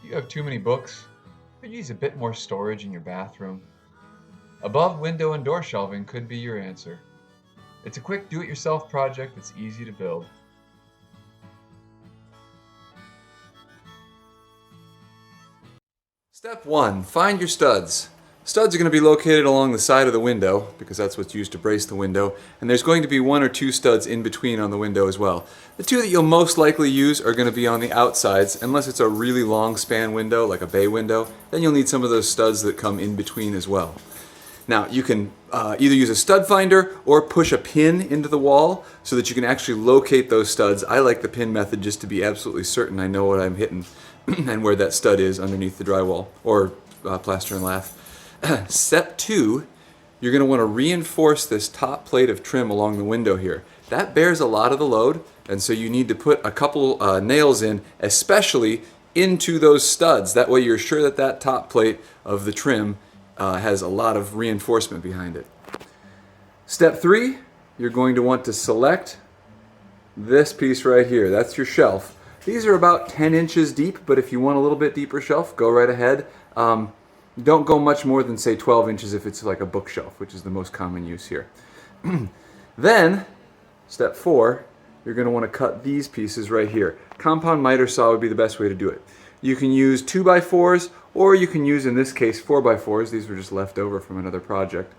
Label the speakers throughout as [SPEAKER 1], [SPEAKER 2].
[SPEAKER 1] Do you have too many books? Could use a bit more storage in your bathroom? Above window and door shelving could be your answer. It's a quick do-it-yourself project that's easy to build.
[SPEAKER 2] Step 1. Find your studs. Studs are going to be located along the side of the window because that's what's used to brace the window, and there's going to be one or two studs in between on the window as well. The two that you'll most likely use are going to be on the outsides. Unless it's a really long span window like a bay window, then you'll need some of those studs that come in between as well. Now you can either use a stud finder or push a pin into the wall so that you can actually locate those studs. I like the pin method just to be absolutely certain I know what I'm hitting and where that stud is underneath the drywall or plaster and lath. Step 2, you're going to want to reinforce this top plate of trim along the window here. That bears a lot of the load, and so you need to put a couple nails in, especially into those studs. That way you're sure that that top plate of the trim has a lot of reinforcement behind it. Step 3, you're going to want to select this piece right here. That's your shelf. These are about 10 inches deep, but if you want a little bit deeper shelf, go right ahead. Don't go much more than, say, 12 inches if it's like a bookshelf, which is the most common use here. Then, step 4, you're going to want to cut these pieces right here. Compound miter saw would be the best way to do it. You can use 2x4s, or you can use, in this case, 4x4s. These were just left over from another project.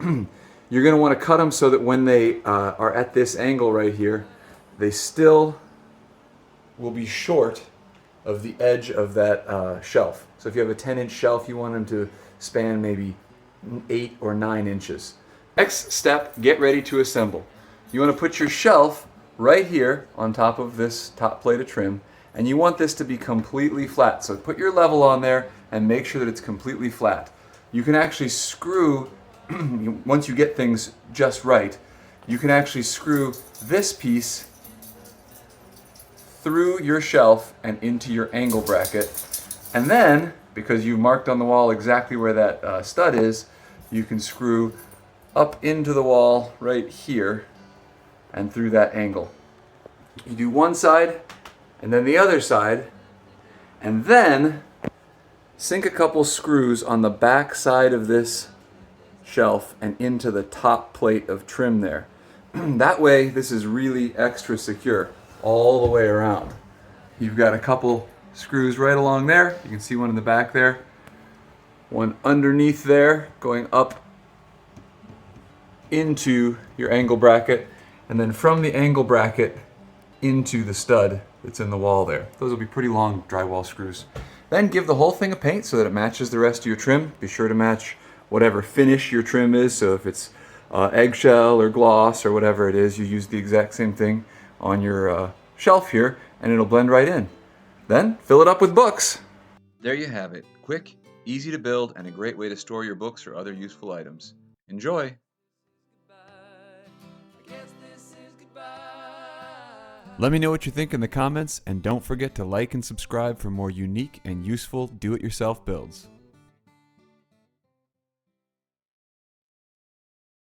[SPEAKER 2] You're going to want to cut them so that when they are at this angle right here, they still will be short of the edge of that shelf. So if you have a 10-inch shelf, you want them to span maybe 8 or 9 inches. Next step, get ready to assemble. You want to put your shelf right here on top of this top plate of trim, and you want this to be completely flat. So put your level on there and make sure that it's completely flat. You can actually screw, once you get things just right, you can actually screw this piece through your shelf and into your angle bracket. And then, because you marked on the wall exactly where that stud is, you can screw up into the wall right here and through that angle. You do one side and then the other side, and then sink a couple screws on the back side of this shelf and into the top plate of trim there. That way this is really extra secure all the way around. You've got a couple screws right along there. You can see one in the back there, one underneath there going up into your angle bracket, and then from the angle bracket into the stud that's in the wall there. Those will be pretty long drywall screws. Then give the whole thing a paint so that it matches the rest of your trim. Be sure to match whatever finish your trim is, so if it's eggshell or gloss or whatever it is, you use the exact same thing on your shelf here, and it'll blend right in. Then fill it up with books.
[SPEAKER 1] There you have it. Quick, easy to build, and a great way to store your books or other useful items. Enjoy!
[SPEAKER 2] Let me know what you think in the comments, and don't forget to like and subscribe for more unique and useful do-it-yourself builds.